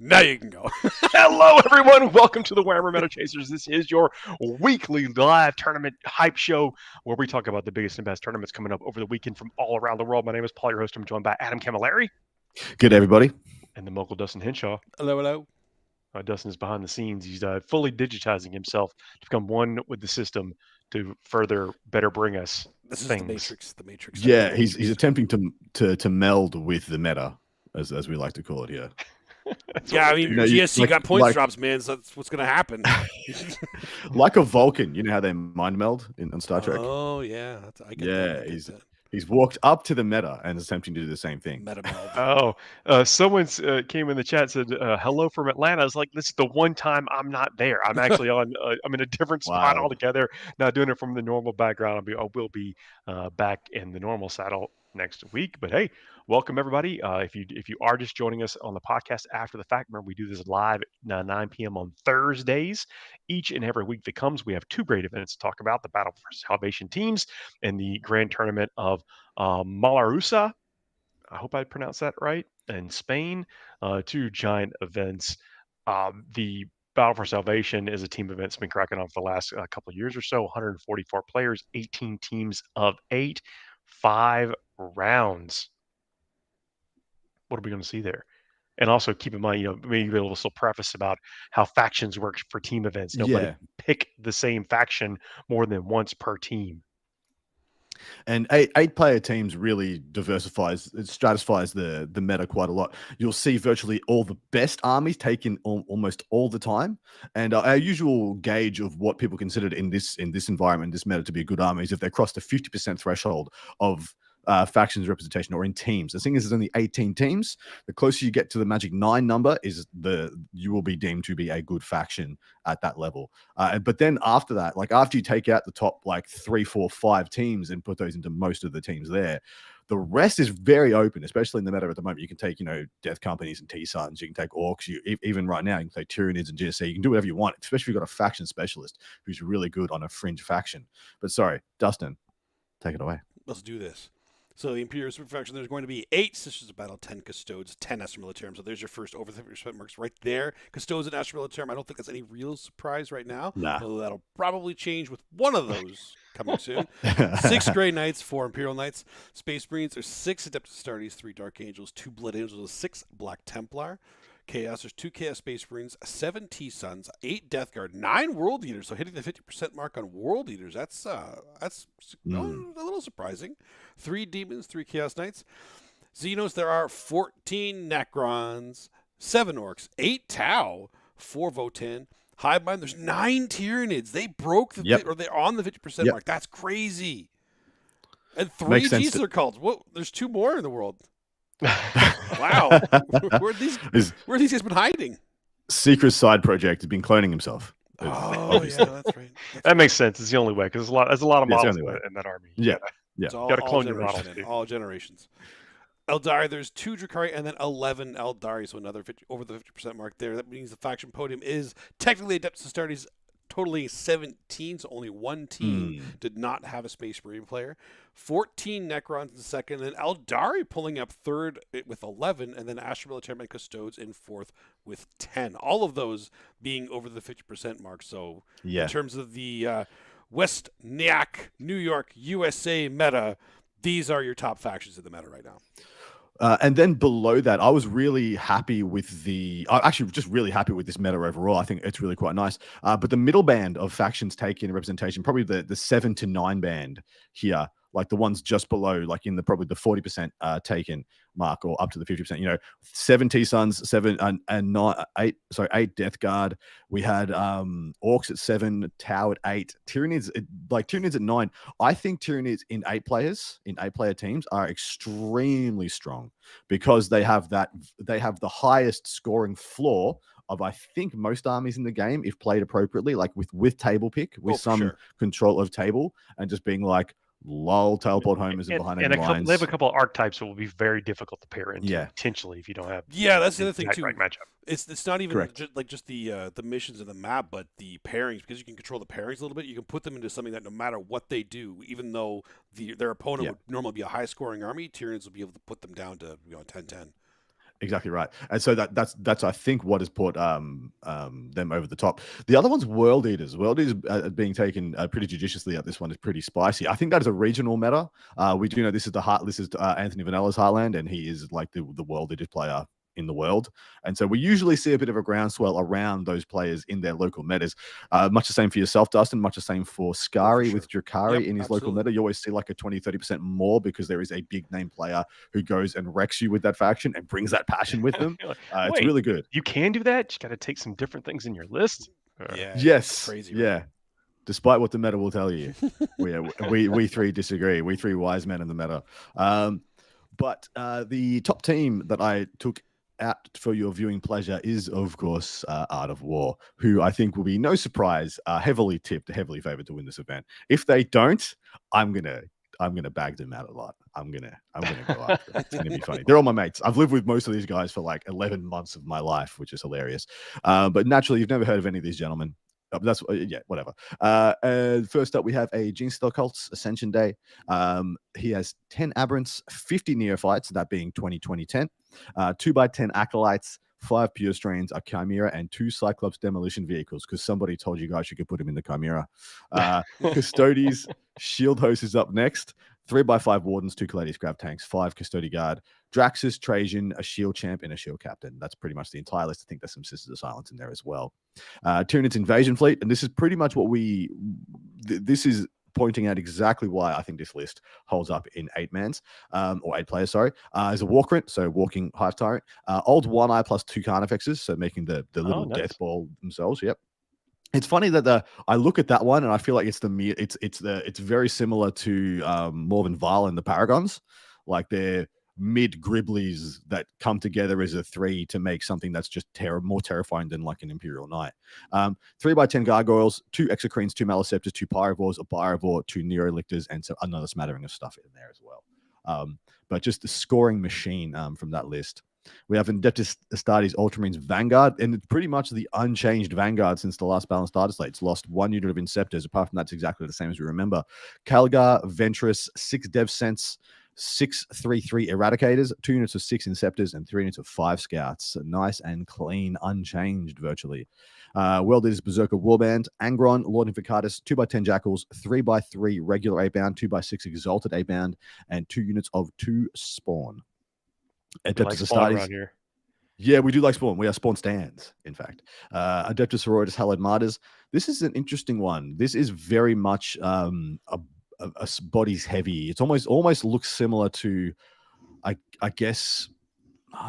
Now you can go. Hello, everyone. Welcome to the Warhammer Meta Chasers. This is your weekly live tournament hype show where we talk about the biggest and best tournaments coming up over the weekend from all around the world. My name is Paul, your host. I'm joined by Adam Camilleri Good, everybody. and the mogul Dustin Henshaw. Hello, hello. Dustin is behind the scenes. He's fully digitizing himself to become one with the system to further better bring us This is things. the Matrix. The Matrix. Yeah, he's attempting to meld with the meta, as we like to call it here. Yeah, I mean, GSC got points drops, man. So that's what's going to happen. Like a Vulcan, you know how they mind meld on Star Trek? Oh yeah, I get that. He's walked up to the meta and is attempting to do the same thing. Meta meld. Someone came in the chat said hello from Atlanta. I was like, this is the one time I'm not there. I'm actually on. I'm in a different spot altogether. Not doing it from the normal background. I will be back in the normal saddle next week. But hey, welcome everybody. If you are just joining us on the podcast after the fact, remember we do this live at 9 p.m. on Thursdays. Each and every week that comes, we have two great events to talk about: the Battle for Salvation teams and the Grand Tournament of Malarusa. I hope I pronounced that right. In Spain, two giant events. The Battle for Salvation is a team event that's been cracking on for the last couple of years or so. 144 players, 18 teams of 8, 5 rounds. What are we going to see there? And also keep in mind, maybe a little preface about how factions work for team events. Nobody can pick the same faction more than once per team. And eight-player teams really stratifies the meta quite a lot. You'll see virtually all the best armies taken almost all the time. And our usual gauge of what people considered in this environment, this meta, to be a good army is if they cross the 50% threshold of factions representation or in teams. The thing is, there's only 18 teams. The closer you get to the magic 9 number you will be deemed to be a good faction at that level. But then after that, like after you take out the top 3, 4, 5 teams and put those into most of the teams there, the rest is very open, especially in the meta at the moment. You can take, Death Companies and T-Suns. You can take Orcs. Even right now, you can take Tyranids and GSC. You can do whatever you want, especially if you've got a faction specialist who's really good on a fringe faction. But sorry, Dustin, take it away. Let's do this. So the Imperial Super Faction, there's going to be 8 Sisters of Battle, 10 Custodes, 10 Astra Militarum. So there's your first over 50% marks right there. Custodes and Astra Militarum, I don't think that's any real surprise right now. Nah. Although that'll probably change with one of those coming soon. 6 Grey Knights, 4 Imperial Knights. Space Marines, there's 6 Adeptus Astartes, 3 Dark Angels, 2 Blood Angels, 6 Black Templar. Chaos, there's 2 Chaos Space Marines, 7 T-Suns, 8 Death Guard, 9 World Eaters. So hitting the 50% mark on World Eaters, that's a little surprising. 3 Demons, 3 Chaos Knights. Xenos, there are 14 Necrons, 7 Orcs, 8 Tau, 4 Votann. Hivemind, there's 9 Tyranids. They broke they're on the 50% mark. That's crazy. And 3 Geezer cults. There's 2 more in the world. Wow. Where are these guys been hiding? Secret side project has been cloning himself. Oh, yeah, that's right. That makes sense. It's the only way because there's a lot of models in that army. Yeah. You got to clone your models. All generations. Eldari, there's 2 Drakari and then 11 Eldari, so another over the 50% mark there. That means the faction podium is technically Adeptus Astartes, totally 17, so only 1 team did not have a Space Marine player. 14 Necrons in second, and Eldari pulling up third with 11, and then Astra Militarum and Custodes in fourth with 10. All of those being over the 50% mark. So in terms of the West Nyack, New York, USA meta, these are your top factions in the meta right now. And then below that, I was really happy with just really happy with this meta overall. I think it's really quite nice. But the middle band of factions taken in representation, probably the 7 to 9 band here, like the ones just below, like in probably the 40% taken mark or up to the 50%, 7 T-Suns, 7 and 9, 8, sorry, 8 Death Guard. We had Orcs at 7, Tau at 8, Tyranids at 9. I think Tyranids in 8-player teams are extremely strong because they have the highest scoring floor of, I think, most armies in the game if played appropriately, like with table pick, with control of table, and just being like, lol, teleport home is behind enemy lines. They have a couple of archetypes that will be very difficult to pair into potentially if you don't have. Yeah, that's the other thing too. Right matchup. It's not even just the missions in the map, but the pairings, because you can control the pairings a little bit. You can put them into something that no matter what they do, even though their opponent would normally be a high scoring army, Tyranids will be able to put them down to 10-10. Exactly right. And so that's I think what has put them over the top. The other one's World Eaters. World Eaters being taken pretty judiciously. This one is pretty spicy. I think that is a regional meta. We do know this is Anthony Vanella's heartland, and he is like the World Eaters player in the world. And so we usually see a bit of a groundswell around those players in their local metas. Much the same for yourself, Dustin, much the same for Skari with Drakari in his local meta. You always see like a 20-30% more because there is a big name player who goes and wrecks you with that faction and brings that passion with them. It's really good. You can do that. You got to take some different things in your list. Yes. Crazy, yeah. right? Despite what the meta will tell you. we three disagree. We three wise men in the meta. But the top team that I took out for your viewing pleasure is, of course, Art of War, who I think will be no surprise, heavily tipped, heavily favored to win this event. If they don't, I'm gonna bag them out a lot. I'm gonna go after them. It's gonna be funny. They're all my mates. I've lived with most of these guys for like 11 months of my life, which is hilarious. But naturally, you've never heard of any of these gentlemen. That's whatever. First up, we have a Genestealer Cult's Ascension Day. He has 10 Aberrants, 50 Neophytes, that being 20-20-10, 2x10 Acolytes, 5 Pure Strains, a Chimera, and 2 Cyclops Demolition Vehicles, because somebody told you guys you could put him in the Chimera. Custodes, Shield Host is up next. 3x5 Wardens, 2 Caladius Grav Tanks, 5 Custody Guard, Draxus, Trajan, a Shield Champ, and a Shield Captain. That's pretty much the entire list. I think there's some Sisters of Silence in there as well. Tyranids Invasion Fleet, and this is pretty much what this is pointing out exactly why I think this list holds up in 8-mans, or 8 players, sorry. Is a Warcrant, so Walking Hive Tyrant. Old 1-eye plus 2 Carnifexes, so making the little death ball themselves. Yep. It's funny that I look at that one and I feel like it's very similar to Morven Val and the Paragons, like they're mid Griblies that come together as a 3 to make something that's just more terrifying than like an Imperial Knight. 3x10 Gargoyles, 2 Exocrines, 2 Maleceptors, 2 Pyrovores, a Pyrovore, 2 Neolictors, and so another smattering of stuff in there as well. But just the scoring machine from that list. We have Adeptus Astartes Ultramarines Vanguard, and it's pretty much the unchanged Vanguard since the last balanced starter slate. It's lost 1 unit of Inceptors. Apart from that, it's exactly the same as we remember. Calgar, Ventress, 6 Dev Sense, 6 3/3 Eradicators, 2 units of 6 Inceptors, and 3 units of 5 Scouts. Nice and clean, unchanged virtually. World Eaters Berserker Warband, Angron, Lord Invocatus, 2x10 Jackals, 3x3 regular A-bound, 2x6 Exalted A-bound, and 2 units of 2 Spawn. Adeptus Astartes around here. Yeah, we do like Spawn. We are Spawn stands, in fact. Adeptus Sororitas Hallowed Martyrs. This is an interesting one. This is very much a bodies heavy. It's almost looks similar to, I guess,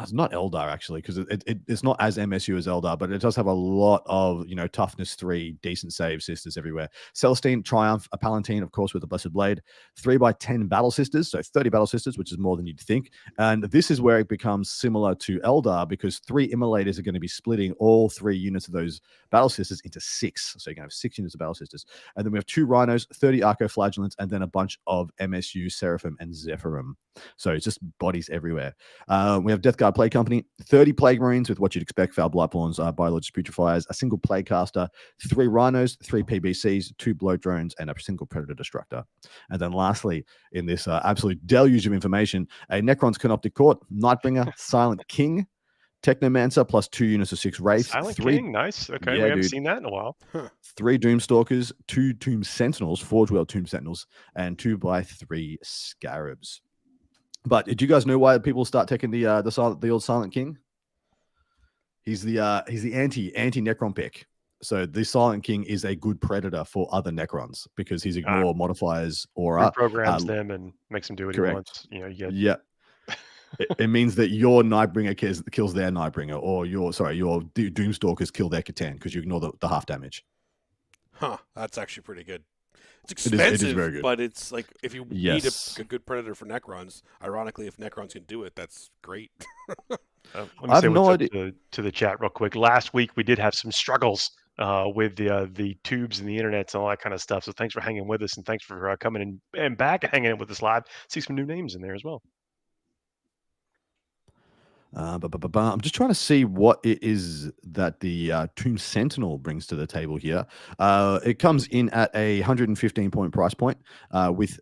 it's not Eldar actually, because it's not as MSU as Eldar, but it does have a lot of toughness 3, decent save sisters everywhere. Celestine, Triumph, a Palatine, of course, with the Blessed Blade, 3x10 Battle Sisters, so 30 Battle Sisters, which is more than you'd think. And this is where it becomes similar to Eldar, because 3 Immolators are going to be splitting all 3 units of those Battle Sisters into 6. So you can have 6 units of Battle Sisters. And then we have 2 Rhinos, 30 Arco-Flagellants, and then a bunch of MSU, Seraphim, and Zephyrim. So it's just bodies everywhere. We have Death Guard Plague Company, 30 Plague Marines with what you'd expect, Foul Blightborns, Biologist Putrefiers, a single Plague Caster, 3 Rhinos, 3 PBCs, 2 Bloat Drones, and a single Predator Destructor. And then lastly, in this absolute deluge of information, a Necron's Canoptic Court, Nightbringer, Silent King, Technomancer plus 2 units of 6 Wraiths. Silent King, nice. Okay, yeah, we haven't seen that in a while. 3 Doomstalkers, 2 Tomb Sentinels, Forge World Tomb Sentinels, and 2x3 Scarabs. But did you guys know why people start taking the old Silent King? He's the anti Necron pick. So the Silent King is a good predator for other Necrons because he's ignore modifiers aura, programs them and makes them do what he wants. It means that your Nightbringer kills their Nightbringer, or your Doomstalkers kill their Catan because you ignore the half damage. Huh, that's actually pretty good. It's expensive, it is very good. But it's like if you need a good predator for Necrons, ironically, if Necrons can do it, that's great. Let me say what's up to the chat real quick. Last week we did have some struggles with the tubes and the internets and all that kind of stuff. So thanks for hanging with us, and thanks for coming and back and hanging out with us live. See some new names in there as well. I'm just trying to see what it is that the Tomb Sentinel brings to the table here. It comes in at a 115-point price point with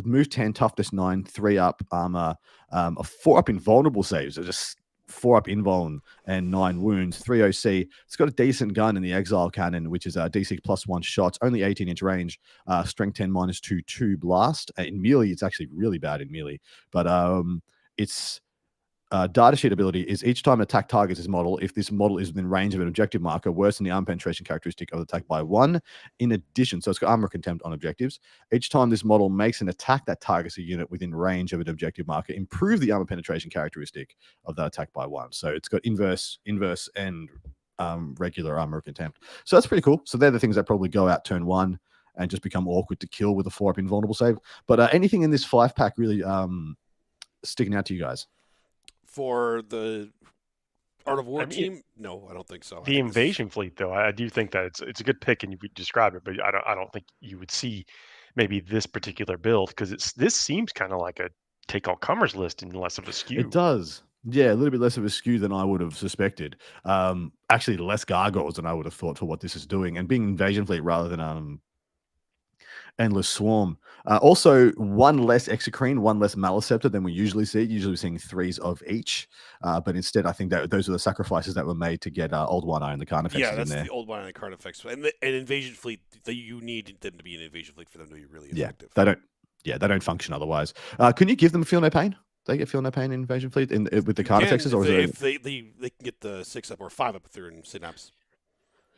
move 10, toughness 9, 3 up armor, a 4 up invulnerable saves. Are just 4-up invuln and 9 wounds, 3 OC. It's got a decent gun in the Exile cannon, which is D6 plus 1 shots, only 18-inch range, strength 10 -2, 2 blast. In melee, it's actually really bad in melee, but it's data sheet ability is each time an attack targets this model, if this model is within range of an objective marker, worse than the arm penetration characteristic of the attack by 1. In addition, so it's got armor contempt on objectives. Each time this model makes an attack that targets a unit within range of an objective marker, improve the armor penetration characteristic of that attack by 1. So it's got inverse, and regular armor contempt. So that's pretty cool. So they're the things that probably go out turn 1 and just become awkward to kill with a 4-up invulnerable save. But anything in this 5-pack really sticking out to you guys? For the Art of War team? No, I don't think so. The invasion fleet, though, I do think that it's a good pick, and you describe it, but I don't think you would see maybe this particular build, because this seems kind of like a take all comers list and less of a skew. It does. Yeah, a little bit less of a skew than I would have suspected. Actually, less gargoyles than I would have thought for what this is doing, and being invasion fleet rather than Endless Swarm. Also, 1 less Exocrine, 1 less Maleceptor than we usually see. Usually we're seeing 3s of each. But instead, I think that those are the sacrifices that were made to get Old One-Eye and the Carnifexes in there. Yeah, that's the Old One-Eye and the Carnifex. And an Invasion Fleet, you need them to be an Invasion Fleet for them to be really effective. They don't function otherwise. Can you give them Feel No Pain? They get Feel No Pain in Invasion Fleet with the Carnifexes? If they can get the 6-up or 5-up if they're in Synapse.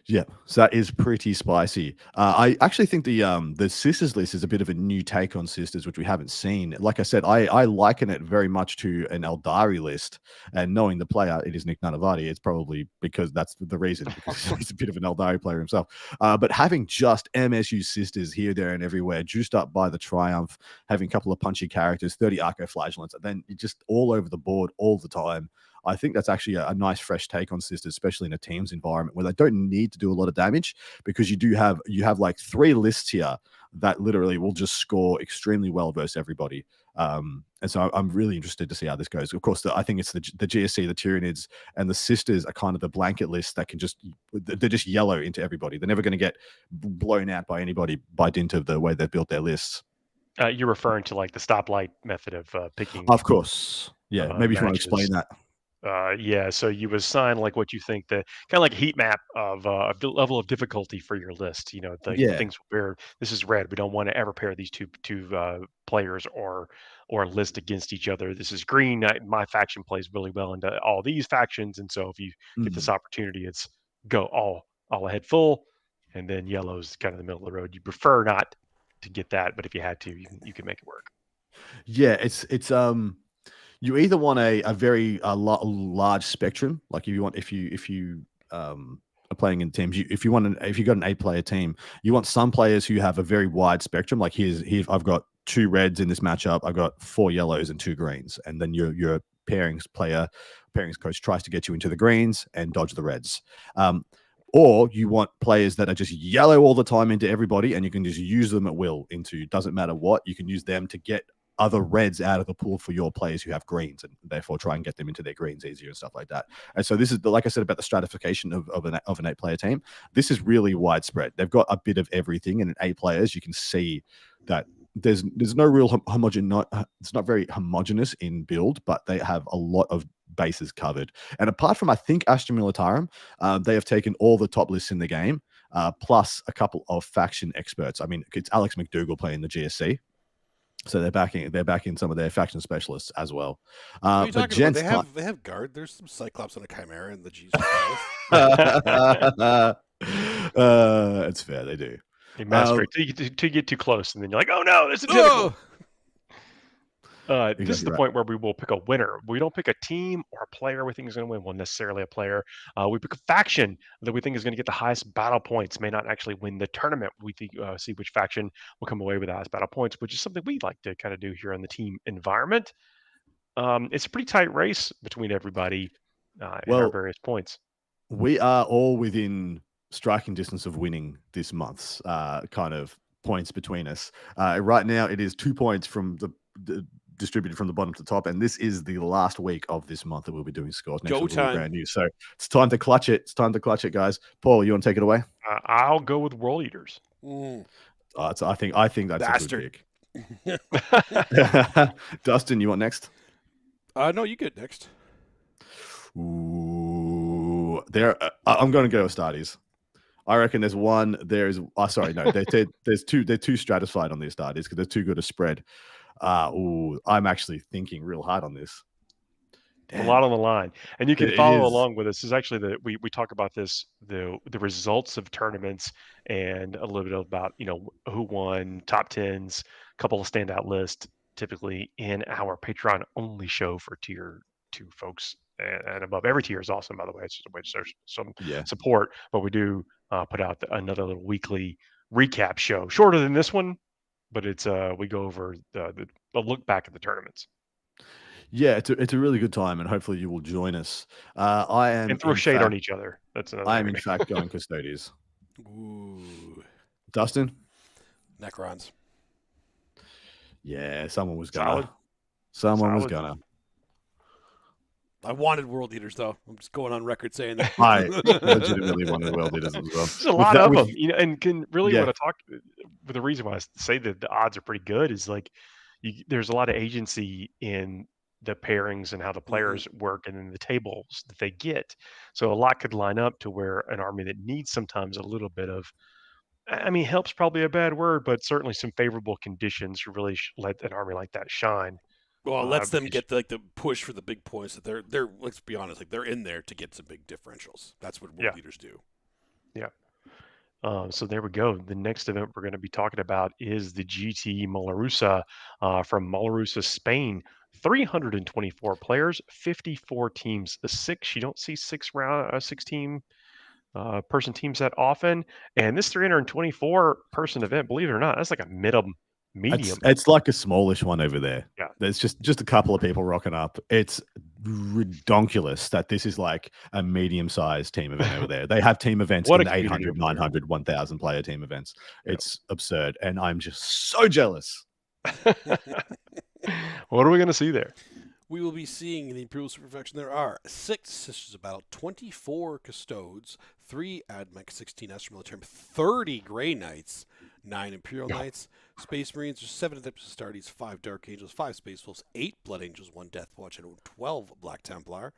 Yeah, so that is pretty spicy. I actually think the Sisters list is a bit of a new take on Sisters, which we haven't seen. Like I said, I liken it very much to an Eldari list, and knowing the player, it is Nick Nanavati. It's probably because that's the reason, because he's a bit of an Eldari player himself. But having just MSU Sisters here, there, and everywhere, juiced up by the Triumph, having a couple of punchy characters, 30 Arco-Flagellants, and then just all over the board all the time. I think that's actually a nice fresh take on Sisters, especially in a team's environment where they don't need to do a lot of damage, because you have like 3 lists here that literally will just score extremely well versus everybody. And so I'm really interested to see how this goes. Of course, I think it's the GSC, the Tyranids, and the Sisters are kind of the blanket list that can they're just yellow into everybody. They're never going to get blown out by anybody by dint of the way they've built their lists. You're referring to like the stoplight method of picking. Of course. Yeah, maybe if you want to explain that. Yeah, so you assign like what you think the kind of like a heat map of the level of difficulty for your list. Things where this is red. We don't want to ever pair these two players or list against each other. This is green. My faction plays really well into all these factions, and so if you get this opportunity, it's go all ahead full, and then yellow's kind of the middle of the road. You prefer not to get that, but if you had to, you can make it work. Yeah, it's you either want a very large spectrum, like if you are playing in teams, if you got an 8-player team, you want some players who have a very wide spectrum. Like here I've got 2 reds in this matchup, I've got 4 yellows and 2 greens, and then your pairings coach tries to get you into the greens and dodge the reds. Or you want players that are just yellow all the time into everybody, and you can just use them at will into doesn't matter what. You can use them to get other reds out of the pool for your players who have greens, and therefore try and get them into their greens easier and stuff like that. And so this is like I said about the stratification of an 8-player team. This is really widespread. They've got a bit of everything, and in 8 players, you can see that there's no real it's not very homogenous in build, but they have a lot of bases covered. And apart from, I think, Astra Militarum, they have taken all the top lists in the game, plus a couple of faction experts. I mean, it's Alex McDougall playing the GSC. So they're backing some of their faction specialists as well. But they have guard. There's some Cyclops and a Chimera in the G's. It's fair, they do. They master it to get too close, and then you're like, oh no, there's a tentacle. This is the point where we will pick a winner. We don't pick a team or a player we think is going to win. Well, necessarily a player. We pick a faction that we think is going to get the highest battle points. May not actually win the tournament. We think see which faction will come away with the highest battle points, which is something we like to kind of do here in the team environment. It's a pretty tight race between everybody in our various points. We are all within striking distance of winning this month's kind of points between us. Right now, it is 2 points from the distributed from the bottom to the top, and this is the last week of this month that we'll be doing scores. Next week will be brand new, so it's time to clutch it. It's time to clutch it, guys. Paul, you want to take it away? I'll go with World Eaters. I think that's Bastard. A good pick. Dustin, you want next? No, you get next. Ooh, I'm going to go with Astartes. I reckon there's one. There's sorry, no. There's two. They're too stratified on the Astartes because they're too good a spread. I'm actually thinking real hard on this. A lot on the line, and you can It follow is. along with us. This is actually we talk about this, the results of tournaments, and a little bit about who won, top tens, a couple of standout lists, typically in our Patreon only show for tier 2 folks and above. Every tier is awesome, by the way. It's just a way there's some support, but we do put out another little weekly recap show, shorter than this one, but it's we go over the look back at the tournaments. Yeah, it's a really good time, and hopefully you will join us. I am and throw shade on each other. That's another. I am in fact going Custodes. Ooh. Dustin? Necrons. Yeah, someone was gonna. Solid. Someone was gonna. I wanted World Eaters, though. I'm just going on record saying that. I legitimately wanted World Eaters as well. There's a lot of them, and can really when I talk. The reason why I say that the odds are pretty good is like, there's a lot of agency in the pairings and how the players work, and then the tables that they get. So a lot could line up to where an army that needs sometimes a little bit of, I mean, help's probably a bad word, but certainly some favorable conditions really let an army like that shine. Well, it lets them get the push for the big points that they're. Let's be honest, like they're in there to get some big differentials. That's what World Eaters do. Yeah. So there we go. The next event we're going to be talking about is the GT Mollerussa from Mollerussa, Spain. 324 players, 54 teams. You don't see 16 person teams that often. And this 324 person event, believe it or not, that's like a medium. It's like a smallish one over there. Yeah. There's just a couple of people rocking up. It's redonkulous that this is like a medium-sized team event over there. They have team events in 800, 900, 1,000 player team events. It's absurd. And I'm just so jealous. What are we going to see there? We will be seeing in the Imperial Superfaction there are 6 Sisters of Battle, 24 Custodes, 3 Admech, 16 Astral Military, 30 Grey Knights, 9 Imperial Knights, Space Marines, 7 Adeptus Astartes, 5 Dark Angels, 5 Space Wolves, 8 Blood Angels, 1 Death Watch, and 12 Black Templar.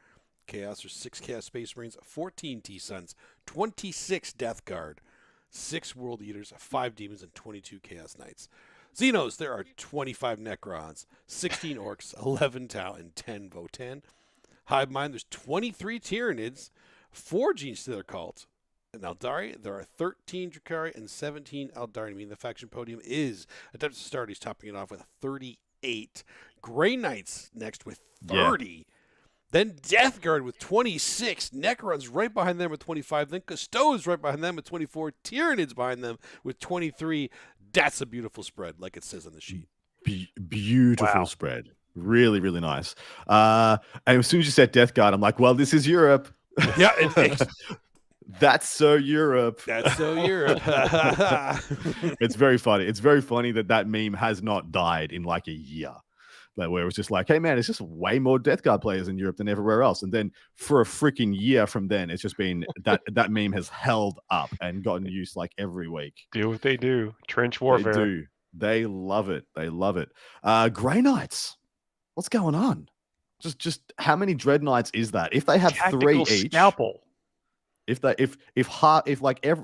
Chaos, there's 6 Chaos Space Marines, 14 T-Suns, 26 Death Guard, 6 World Eaters, 5 Demons, and 22 Chaos Knights. Xenos, there are 25 Necrons, 16 Orcs, 11 Tau, and 10 Votan. Hive Mind, there's 23 Tyranids, 4 Gene Stealer Cult. In Eldari, there are 13 Drukhari and 17 Eldari. I mean, the faction podium is Adeptus Astartes topping it off with 38. Grey Knights next with 30. Yeah. Then Death Guard with 26. Necrons right behind them with 25. Then Custodes right behind them with 24. Tyranids behind them with 23. That's a beautiful spread, like it says on the sheet. Beautiful spread. Really, really nice. And as soon as you said Death Guard, I'm like, well, this is Europe. Yeah, that's so Europe. That's so Europe. It's very funny. It's very funny that meme has not died in like a year. Like where it was just like, hey man, it's just way more Death Guard players in Europe than everywhere else. And then for a freaking year from then, it's just been that meme has held up and gotten used like every week. Do what they do. Trench warfare. They do. They love it. They love it. Grey Knights. What's going on? Just how many Dread Knights is that? If they have Tactical 3 each. Scalpel. If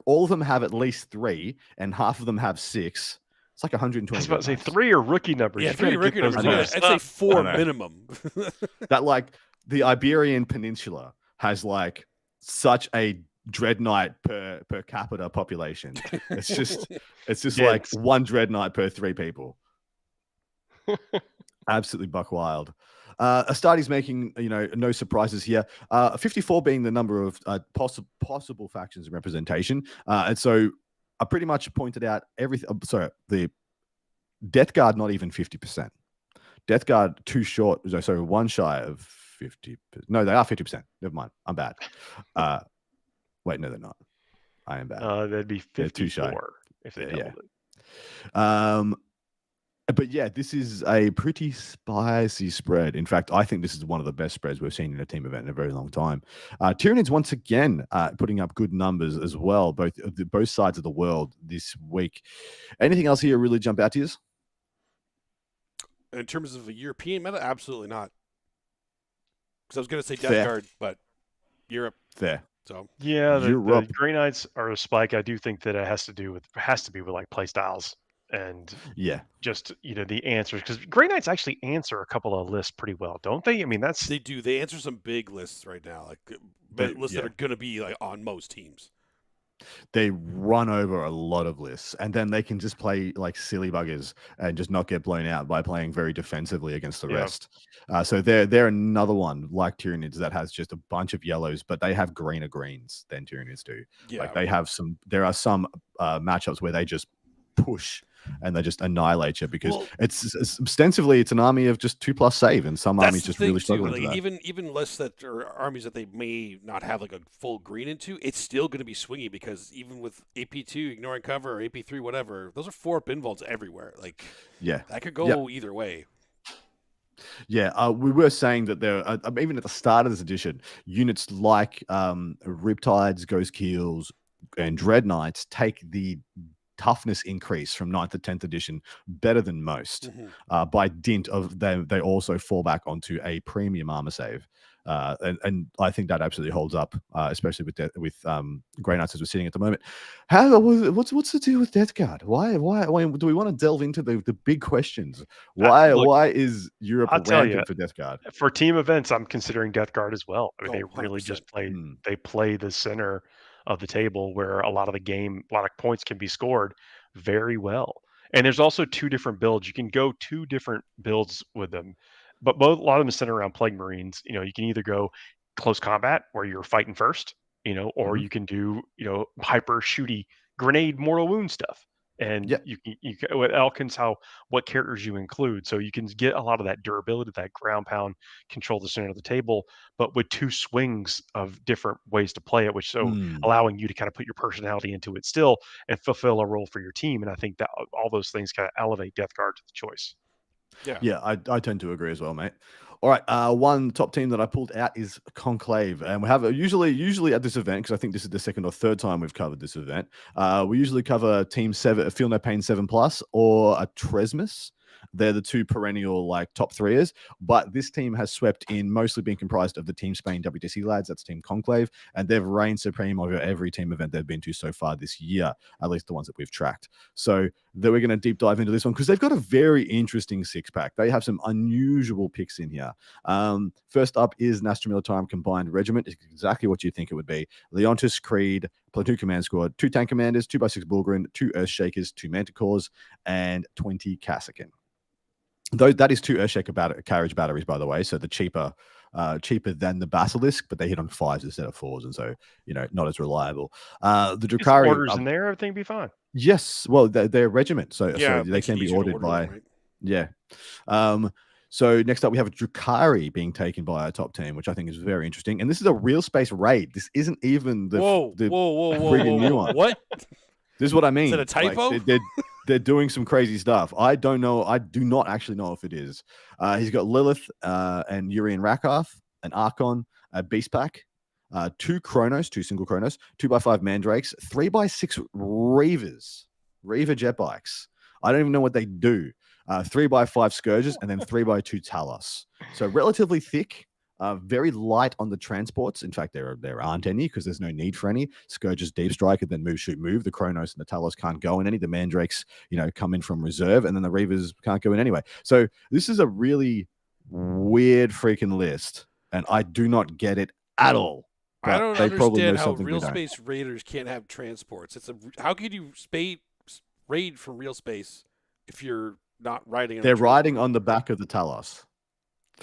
all of them have at least 3 and half of them have 6, it's like 120. I was about to say 3 are rookie numbers. Yeah, 3 rookie numbers. I'd say 4 minimum. That like the Iberian Peninsula has like such a Dread Knight per capita population. It's just like 1 Dread Knight per 3 people. Absolutely buck wild. Astartes making no surprises here. 54 being the number of possible factions and representation, and so I pretty much pointed out everything. Sorry, the Death Guard not even 50%. Death Guard too short. So 1 shy of 50. No, they are 50%. Never mind. I'm bad. Wait, no, they're not. I am bad. That'd be 54 too shy if they doubled it. But yeah, this is a pretty spicy spread. In fact, I think this is one of the best spreads we've seen in a team event in a very long time. Tyranids once again putting up good numbers as well, both sides of the world this week. Anything else here really jump out to you? In terms of a European meta, absolutely not. Because I was going to say Death Fair. Guard, but Europe. Fair. So Yeah, the Europe. Grey Knights are a spike. I do think that it has to be with like play styles and Yeah. just the answers, because Grey Knights actually answer a couple of lists pretty well, don't they? I mean, they do. They answer some big lists right now, like lists that are going to be like on most teams. They run over a lot of lists, and then they can just play like silly buggers and just not get blown out by playing very defensively against the rest. So they're another one like Tyranids that has just a bunch of yellows, but they have greener greens than Tyranids do. Yeah. Like there are some matchups where they just push and they just annihilate you because it's ostensibly it's an army of just 2+ save, and some armies just really struggle into that. Even lists that are armies that they may not have like a full green into, it's still going to be swingy because even with AP2 ignoring cover or AP3 whatever, those are 4 pinvolts everywhere. Like that could go either way. Yeah, we were saying that there are, even at the start of this edition, units like Riptides, Ghost Keels, and Dread Knights take the toughness increase from 9th to 10th edition better than most by dint of they also fall back onto a premium armor save. And I think that absolutely holds up, especially with Grey Knights as we're sitting at the moment. What's the deal with Death Guard? Why do we want to delve into the big questions? Why is Europe rampant for Death Guard? For team events, I'm considering Death Guard as well. I mean, they really 100%. Just play the center of the table where a lot of points can be scored very well. And there's also 2 different builds. You can go 2 different builds with them, but a lot of them is centered around Plague Marines. You can either go close combat where you're fighting first, or you can do, hyper shooty grenade mortal wound stuff. And you with Elkins, what characters you include, so you can get a lot of that durability, that ground pound, control the center of the table, but with 2 swings of different ways to play it, which allowing you to kind of put your personality into it still and fulfill a role for your team. And I think that all those things kind of elevate Death Guard to the choice. Yeah, I tend to agree as well, mate. All right, one top team that I pulled out is Conclave, and we have usually at this event, because I think this is the 2nd or 3rd time we've covered this event. We usually cover Team 7, Feel No Pain 7+, or a Tresmus. They're the 2 perennial like top 3ers, but this team has swept in, mostly being comprised of the Team Spain WTC lads. That's Team Conclave, and they've reigned supreme over every team event they've been to so far this year, at least the ones that we've tracked. So then we're going to deep dive into this one because they've got a very interesting 6-pack. They have some unusual picks in here. First up is Nastra Militarum Combined Regiment. It's exactly what you think it would be. Leontis, Creed, Platoon Command Squad, 2 Tank Commanders, 2x6 Bullgrin, 2 Earthshakers, 2 Manticores, and 20 Kassakin. Though that is 2 Earthshaker carriage batteries, by the way, so the cheaper than the Basilisk, but they hit on 5s instead of 4s, and so not as reliable. The Drukhari orders in there, everything be fine. Yes, well, they're regiment, so they can be ordered by. So next up, we have a Drukhari being taken by a top team, which I think is very interesting. And this is a real space raid. This isn't even the friggin' new one. What? This is what I mean. Is it a typo? Like, they're doing some crazy stuff. I don't know. I do not actually know if it is. He's got Lilith and Urian Rakath, an Archon, a Beast Pack, 2 Chronos, 2 single Chronos, 2x5 Mandrakes, 3x6 Reavers, Reaver jet bikes. I don't even know what they do. 3x5 Scourges, and then 3x2 Talos. So relatively thick. Very light on the transports. In fact, there aren't any because there's no need for any. Scourge's deep strike and then move, shoot, move. The Chronos and the Talos can't go in any. The Mandrakes, come in from reserve, and then the Reavers can't go in anyway. So this is a really weird freaking list, and I do not get it at all. I don't understand how real space raiders can't have transports. How could you raid from real space if you're not riding on They're riding on the back of the Talos.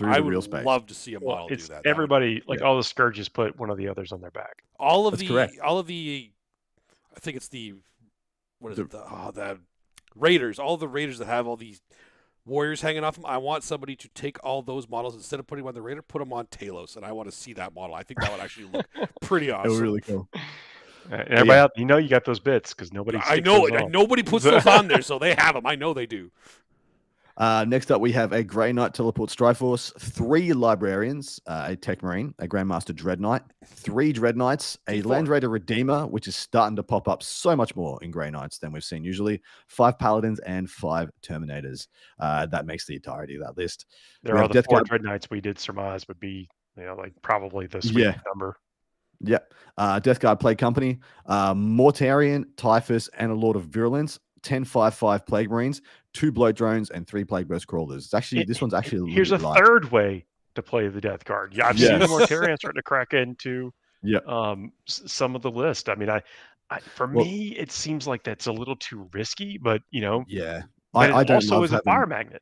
I would love to see a model do that. Everybody, all the Scourges put one of the others on their back. I think it's the Raiders. All the Raiders that have all these warriors hanging off them. I want somebody to take all those models, instead of putting them on the Raider, put them on Talos, and I want to see that model. I think that would actually look pretty awesome. It would really cool. Everybody out, you got those bits because nobody. I know it. Nobody puts those on there, so they have them. I know they do. Next up, we have a Grey Knight Teleport Triforce, 3 Librarians, a Tech Marine, a Grandmaster Dread Knight, 3 Dread Knights, a Land Raider Redeemer, which is starting to pop up so much more in Grey Knights than we've seen usually, 5 Paladins, and 5 Terminators. That makes the entirety of that list. There are the 4 Dread Knights we did surmise would be like probably the sweet number. Yep. Death Guard Plague Company, Mortarion, Typhus, and a Lord of Virulence. 10-5-5 Plague Marines, 2 Bloat Drones, and 3 Plague Burst Crawlers. It's actually this one's actually a little here's bit a light. third way to play the Death Guard. Yeah, I've seen the Mortarion starting to crack into some of the list. I mean, for me, it seems like that's a little too risky, but I don't also is a fire magnet.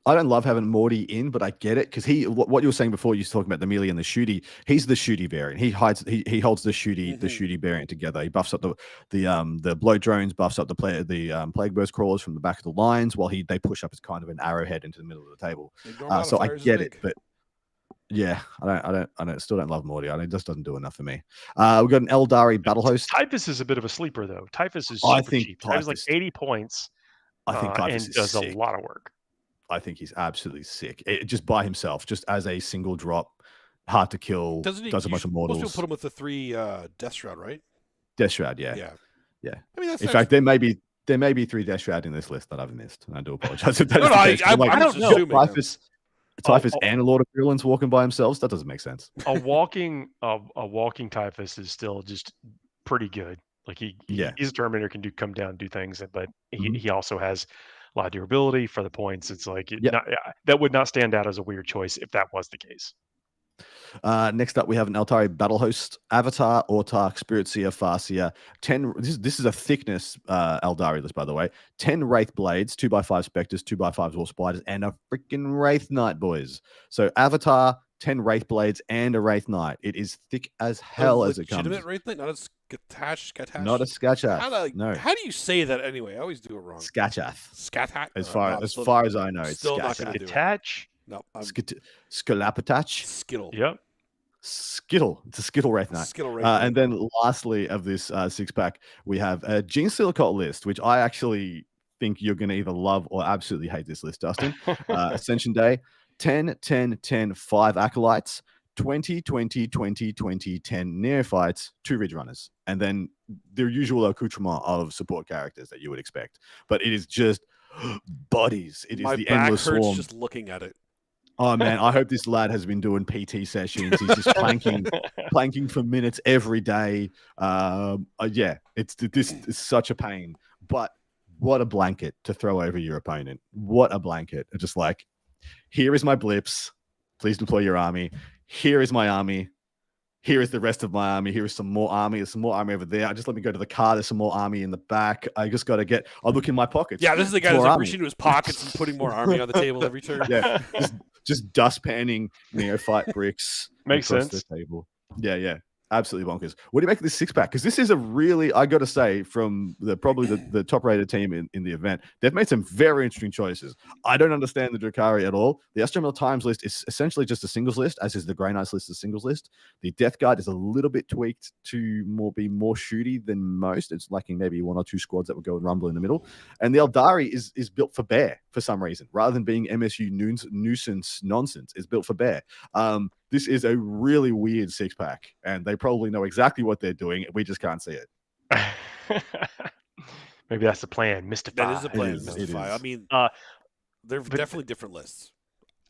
I don't love having Morty in, but I get it because what you were saying before, you were talking about the melee and the shooty. He's the shooty variant. He holds the shooty variant together. He buffs up the bloat drones, buffs up the plague burst crawlers from the back of the lines, while they push up as kind of an arrowhead into the middle of the table. So I get it, but I still don't love Morty. It just doesn't do enough for me. We've got an Eldari battle host. Typhus is a bit of a sleeper though. Typhus is super cheap. Typhus like 80 points. I think Typhus and does a lot of work. I think he's absolutely sick. Just by himself, just as a single drop, hard to kill. Does a bunch of mortals. Most people put him with the 3 Death Shroud, right? Death Shroud, yeah. I mean, in fact, there may be 3 Death Shroud in this list that I've missed, and I do apologize. If I don't know. Typhus and a Lord of Virulence walking by themselves. That doesn't make sense. A walking Typhus is still just pretty good. Like he's a Terminator, can come down and do things, but he also has a lot of durability for the points. It's like that would not stand out as a weird choice if that was the case. Next up, we have an Altari battle host: Avatar, Autarch, Spirit Seer, Farseer. 10. This is a thickness Eldari list, by the way. 10 Wraith Blades, 2x5 Spectres, 2x5 War Spiders, and a freaking Wraith Knight, boys. So Avatar, 10 Wraith Blades, and a Wraith Knight. It is thick as hell as it comes. Legitimate Wraith Knight, not a Skatash. Not a Skachath. No. How do you say that anyway? I always do it wrong. Skachath. Skachath. As far as I know, it's still not going to do it. Skatach. No. Scolapatach. Skittle. Yep. Skittle. It's a Skittle Wraith Knight. And then lastly of this 6-pack, we have a Gene Stealer Cult list, which I actually think you're going to either love or absolutely hate this list, Dustin. Ascension Day, 10, 10, 10, 5 Acolytes, 20, 20, 20, 20, 10 Neophytes, 2 Ridge Runners, and then the usual accoutrement of support characters that you would expect. But it is just bodies. It is the endless swarm. My back hurts just looking at it. Oh man, I hope this lad has been doing PT sessions. He's just planking for minutes every day. This is such a pain. But what a blanket to throw over your opponent. What a blanket. It's just like, here is my blips. Please deploy your army. Here is my army. Here is the rest of my army. Here is some more army. There's some more army over there. Just let me go to the car. There's some more army in the back. I just got to I'll look in my pockets. Yeah, this is the guy that's reaching into his pockets and putting more army on the table every turn. Yeah, just dust panning Neophyte bricks. Makes sense. The table. Yeah. Absolutely bonkers. What do you make of this 6-pack? Because this is a really, I got to say, from probably the top-rated team in the event, they've made some very interesting choices. I don't understand the Drukhari at all. The Astromill Times list is essentially just a singles list, as is the Grey Knights list, a singles list. The Death Guard is a little bit tweaked to be more shooty than most. It's lacking maybe 1 or 2 squads that would go and rumble in the middle. And the Eldari is built for bear for some reason, rather than being MSU nuisance nonsense. It's built for bear. This is a really weird 6-pack, and they probably know exactly what they're doing. We just can't see it. Maybe that's the plan. Mystify. That is the plan. Mystify. I mean, they're definitely different lists.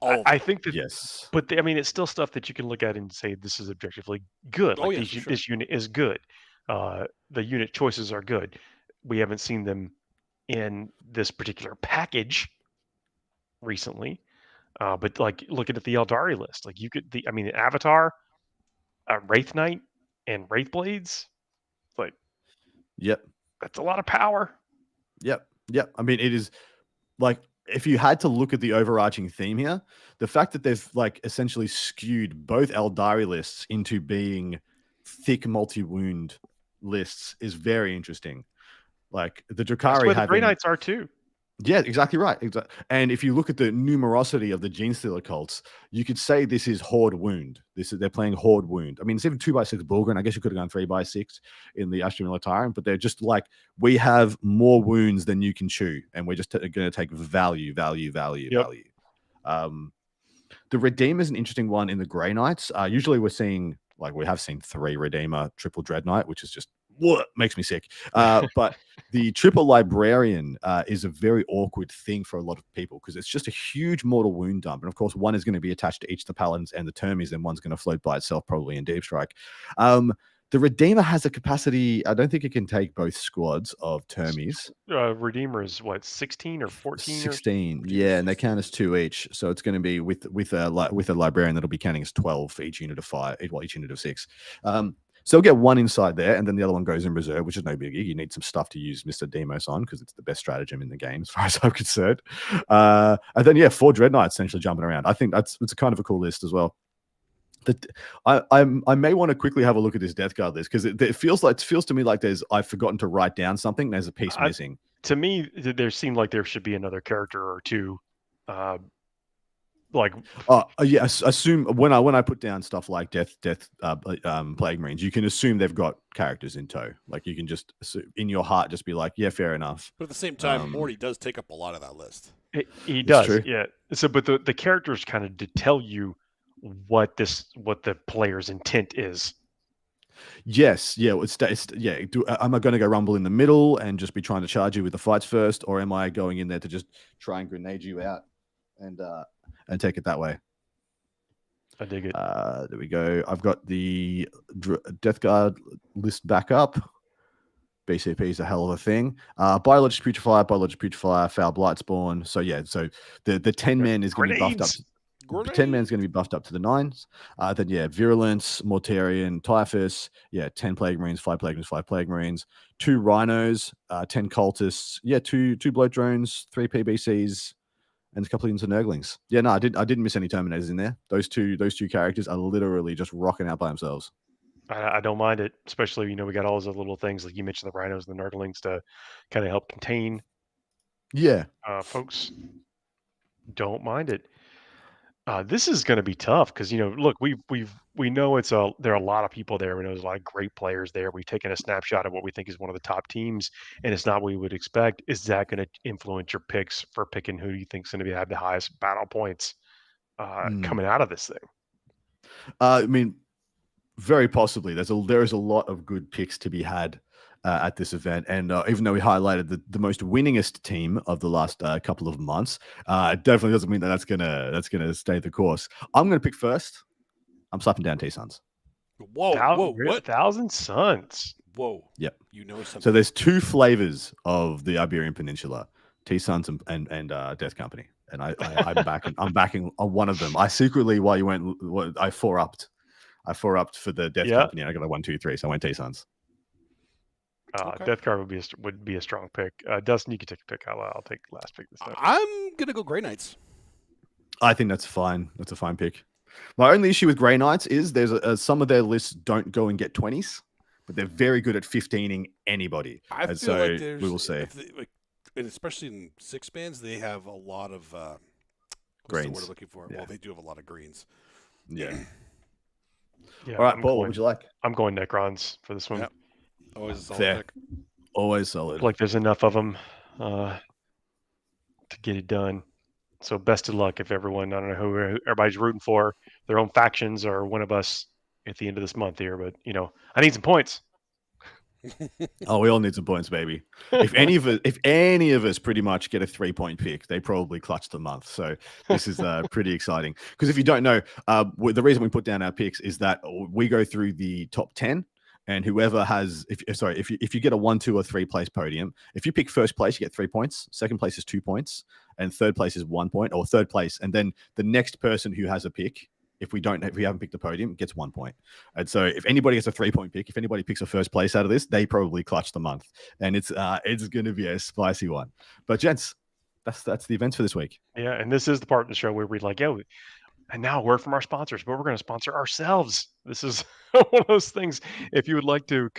I think that, yes, but it's still stuff that you can look at and say this is objectively good. This unit is good. The unit choices are good. We haven't seen them in this particular package recently. But like looking at the Eldari list, like you could, the Avatar, Wraith Knight, and Wraith Blades, like, yep, that's a lot of power. Yep. I mean, it is like, if you had to look at the overarching theme here, the fact that they've like essentially skewed both Eldari lists into being thick multi-wound lists is very interesting. Like the Drukhari, the Grey Knights are too. Yeah, exactly right. And if you look at the numerosity of the Gene Stealer cults, you could say this is Horde Wound. They're playing Horde Wound. I mean, it's even 2x6 Bullgrin. I guess you could have gone 3x6 in the Astromill Tyrant, but they're just like, we have more wounds than you can chew, and we're just going to take value. The Redeemer is an interesting one in the Grey Knights. Usually we're seeing, like, we have seen 3 Redeemer triple Dreadnought, which is just makes me sick. But the triple librarian is a very awkward thing for a lot of people because it's just a huge mortal wound dump. And of course, one is going to be attached to each of the paladins and the termies, and one's going to float by itself, probably in Deep Strike. The Redeemer has a capacity. I don't think it can take both squads of termies. Redeemer is what, 16 or 14? 16, yeah, and they count as 2 each. So it's going to be with a librarian that'll be counting as 12 for each unit of 5, each unit of 6. So you'll get one inside there, and then the other one goes in reserve, which is no biggie. You need some stuff to use Mr. Demos on because it's the best stratagem in the game, as far as I'm concerned. And then 4 Dread Knights essentially jumping around. I think it's a kind of a cool list as well. I may want to quickly have a look at this Death Guard list because it feels to me like I've forgotten to write down something. There's a piece missing. To me, there seemed like there should be another character or two. Assume when I put down stuff like Death Plague Marines, you can assume they've got characters in tow. Like you can just in your heart just be like, yeah, fair enough. But at the same time, Morty does take up a lot of that list. He does, true. Yeah. So, but the characters kind of to tell you what the player's intent is. Yes, yeah. Am I going to go rumble in the middle and just be trying to charge you with the fights first, or am I going in there to just try and grenade you out and take it that way? I dig it. There we go. I've got the Death Guard list back up. BCP is a hell of a thing. Biologic Putrefier, Foul Blightspawn. So yeah, so the 10 man is going to be buffed up. The 10 man's going to be buffed up to the 9s. Then Virulence, Mortarion, Typhus. 10 Plague Marines, 5 Plague Marines, 5 Plague Marines, 2 Rhinos, 10 Cultists. 2 Bloat Drones, 3 PBCs, and a couple of Nurglings. I didn't miss any Terminators in there. Those two characters are literally just rocking out by themselves. I don't mind it, especially we got all those little things like you mentioned, the Rhinos and the Nurglings to kind of help contain. Folks, don't mind it. This is going to be tough because look, we know there are a lot of people there. We know there's a lot of great players there. We've taken a snapshot of what we think is one of the top teams, and it's not what we would expect. Is that going to influence your picks for picking who you think is going to have the highest battle points coming out of this thing? I mean, very possibly. There is a lot of good picks to be had at this event, and even though we highlighted the most winningest team of the last couple of months, it definitely doesn't mean that's gonna stay the course. I'm gonna pick first. I'm slapping down T-Suns. Whoa! What? Thousand Suns. Whoa! Yep. You know something. So there's 2 flavors of the Iberian Peninsula: T-Suns and Death Company, and I'm backing on one of them. I secretly, while you went, I 4-upped for the Death Company. And I got a 1, 2, 3, so I went T-Suns. Okay. Death Guard would be a strong pick. Dustin, you can take a pick. I'll take the last pick this time. I'm gonna go Grey Knights. I think that's fine. That's a fine pick. My only issue with Grey Knights is there's some of their lists don't go and get 20s, but they're very good at 15ing anybody. I feel like we will see. And especially in 6 bands, they have a lot of greens. What I'm looking for. Yeah. Well, they do have a lot of greens. Yeah. All right, Paul, what would you like? I'm going Necrons for this one. Yep. Always a solid pick. Always solid. Like there's enough of them to get it done. So best of luck if everyone, I don't know who everybody's rooting for, their own factions or one of us at the end of this month here. But, I need some points. Oh, we all need some points, baby. If any of us pretty much get a 3-point pick, they probably clutch the month. So this is pretty exciting. Because if you don't know, the reason we put down our picks is that we go through the top 10. And whoever has, if you get a 1, 2, or 3 place podium, if you pick first place, you get 3 points. Second place is 2 points, and third place is 1 point, or third place. And then the next person who has a pick, if we haven't picked the podium, gets 1 point. And so if anybody gets a 3-point pick, if anybody picks a first place out of this, they probably clutch the month, and it's going to be a spicy one. But gents, that's the events for this week. Yeah, and this is the part of the show where we're like, and now a word from our sponsors, but we're going to sponsor ourselves. This is one of those things. If you would like to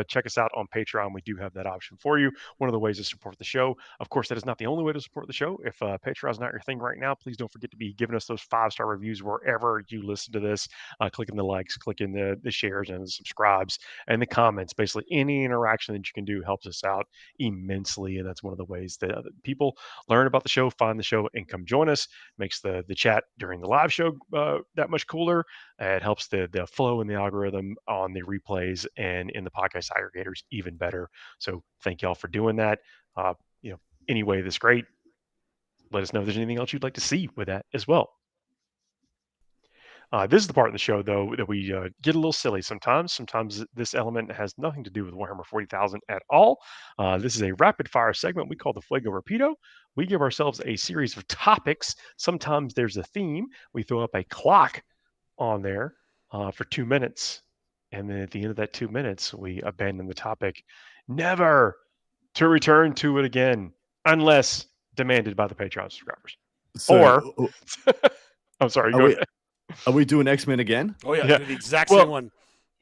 check us out on Patreon, we do have that option for you. One of the ways to support the show. Of course, that is not the only way to support the show. If Patreon is not your thing right now, please don't forget to be giving us those 5-star reviews wherever you listen to this. Clicking the likes, clicking the shares and the subscribes and the comments. Basically, any interaction that you can do helps us out immensely. And that's one of the ways that people learn about the show, find the show, and come join us. Makes the chat during the live show that much cooler. It helps the flow low in the algorithm on the replays and in the podcast aggregators even better. So thank y'all for doing that. Anyway, this is great. Let us know if there's anything else you'd like to see with that as well. This is the part of the show, though, that we get a little silly sometimes. Sometimes this element has nothing to do with Warhammer 40,000 at all. This is a rapid-fire segment we call the Fuego Rapido. We give ourselves a series of topics. Sometimes there's a theme. We throw up a clock on there for 2 minutes. And then at the end of that 2 minutes, we abandon the topic, never to return to it again, unless demanded by the Patreon subscribers. I'm sorry, go ahead. Are we doing X-Men again? Oh, yeah. The exact same one.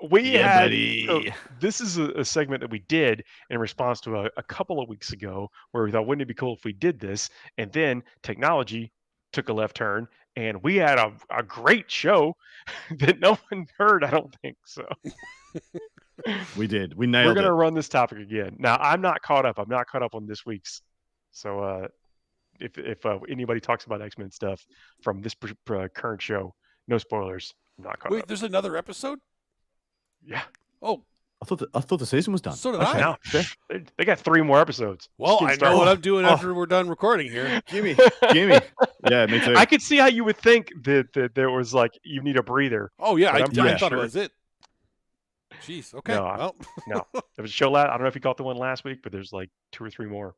Buddy. This is a segment that we did in response to a couple of weeks ago where we thought, wouldn't it be cool if we did this? And then technology took a left turn, and we had a great show that no one heard, I don't think so. We did. We nailed it. We're going to run this topic again. Now, I'm not caught up. I'm not caught up on this week's. So if anybody talks about X-Men stuff from this current show, no spoilers. I'm not caught up. Wait, there's another episode? Yeah. Oh. I thought the season was done. So did I. No, they got 3 more episodes. Well, I know what I'm doing after we're done recording here. Gimme. Yeah, me too. I could see how you would think that there was like, you need a breather. Oh, yeah. I thought sure. it was it. Jeez. Okay. No. There was a show I don't know if you caught the one last week, but there's like 2 or 3 more.